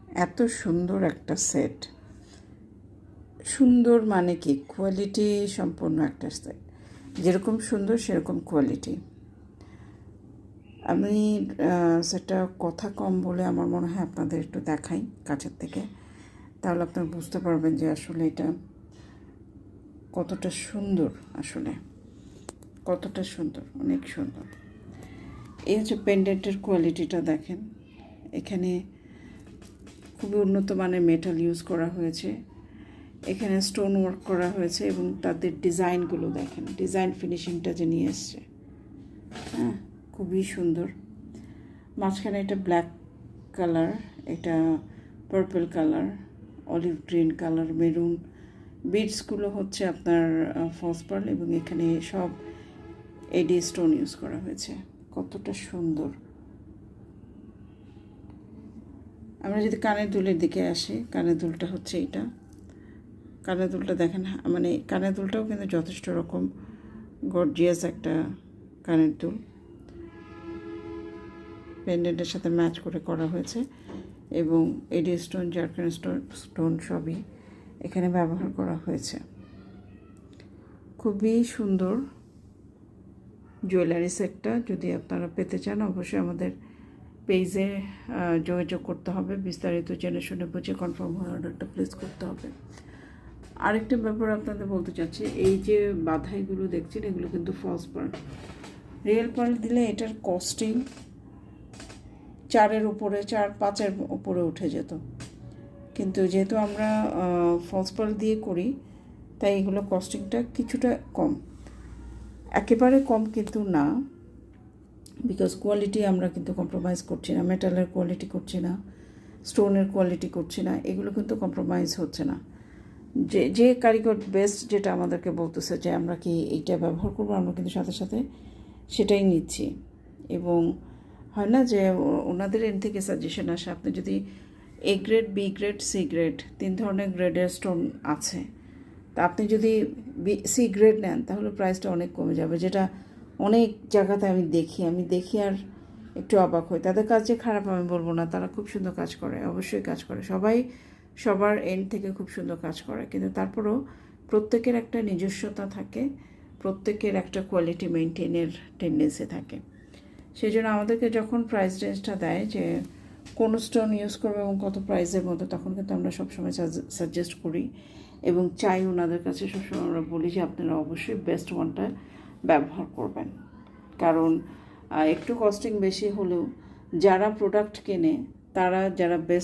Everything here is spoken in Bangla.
এত সুন্দর একটা সেট, সুন্দর মানে কি কোয়ালিটি সম্পন্ন একটা সেট, যেরকম সুন্দর সেরকম কোয়ালিটি। আমি সেটা কথা কম বলে আমার মনে হয় আপনাদের একটু দেখাই কাছের থেকে, তাহলে আপনারা বুঝতে পারবেন যে আসলে এটা কতটা সুন্দর, আসলে কতটা সুন্দর, অনেক সুন্দর। এই হচ্ছে পেন্ডেন্টের কোয়ালিটিটা দেখেন, এখানে খুবই উন্নত মানের মেটাল ইউজ করা হয়েছে, এখানে স্টোন ওয়ার্ক করা হয়েছে এবং তাদের ডিজাইনগুলো দেখেন, ডিজাইন ফিনিশিংটা যে নিয়ে এসছে, হ্যাঁ খুবই সুন্দর। মাঝখানে এটা ব্ল্যাক কালার, এটা purple colour, olive green colour, maroon, বিডসগুলো হচ্ছে আপনার ফলস পার্ল এবং এখানে সব এডি স্টোন ইউজ করা হয়েছে। কতটা সুন্দর। আমরা যদি কানের দুলের দিকে আসি, কানের দুলটা হচ্ছে এটা, কানের দুলটা দেখেন, মানে কানের দুলটাও কিন্তু যথেষ্ট রকম গর্জিয়াস একটা কানের দুল, পেন্ডেন্টের সাথে ম্যাচ করে করা হয়েছে এবং এডি স্টোন, জারকান স্টোন সবই এখানে ব্যবহার করা হয়েছে। খুবই সুন্দর জুয়েলারি সেটটা। যদি আপনারা পেতে চান অবশ্যই আমাদের পেজে যোগাযোগ করতে হবে, বিস্তারিত জেনে শুনে বুঝে কনফার্ম হয়ে অর্ডারটা প্লেস করতে হবে। আরেকটা ব্যাপার আপনাদের বলতে চাচ্ছি, এই যে বাধাইগুলো দেখছেন এগুলো কিন্তু ফলস পার্ল। রিয়েল পার্ল দিলে এটার কস্টিং 4-এর উপরে, 4-5-এর উপরে উঠে যেত, কিন্তু যেহেতু আমরা ফলস পার্ল দিয়ে করি তাই এগুলো কস্টিংটা কিছুটা কম, একেবারে কম কিন্তু না, বিকজ কোয়ালিটি আমরা কিন্তু কম্প্রোমাইজ করছি না, মেটালের কোয়ালিটি করছি না, স্টোনের কোয়ালিটি করছি না, এগুলো কিন্তু কম্প্রোমাইজ হচ্ছে না। যে যে কারিগর বেস্ট যেটা আমাদেরকে বলতেছে যে আমরা কি এইটা ব্যবহার করবো, আমরা কিন্তু সাথে সাথে সেটাই নিচ্ছি। এবং হয় না যে ওনাদের এন্ড থেকে সাজেশন আসে, আপনি যদি A grade, B grade, C grade, 3 ধরনের গ্রেডের স্টোন আছে, তা আপনি যদি সি গ্রেড নেন তাহলে প্রাইসটা অনেক কমে যাবে, যেটা অনেক জায়গাতে আমি দেখি আর একটু অবাক হই। তাদের কাজ যে খারাপ আমি বলবো না, তারা খুব সুন্দর কাজ করে, অবশ্যই কাজ করে, সবাই সবার এন্ড থেকে খুব সুন্দর কাজ করে, কিন্তু তারপরেও প্রত্যেকের একটা নিজস্বতা থাকে, প্রত্যেকের একটা কোয়ালিটি মেনটেনের টেন্ডেন্সি থাকে। সেই জন্য আমাদেরকে যখন প্রাইস রেঞ্জটা দেয় যে কোন স্টোন ইউজ করবে এবং কত প্রাইসের মধ্যে, তখন কিন্তু আমরা সবসময় সাজেস্ট করি এবং চাই ওনাদের কাছে সবসময় আমরা বলি যে আপনারা অবশ্যই বেস্ট ওয়ানটা ব্যবহার করবেন, কারণ একটু কস্টিং বেশি হলেও যারা প্রোডাক্ট কেনে, তারা যারা বেস্ট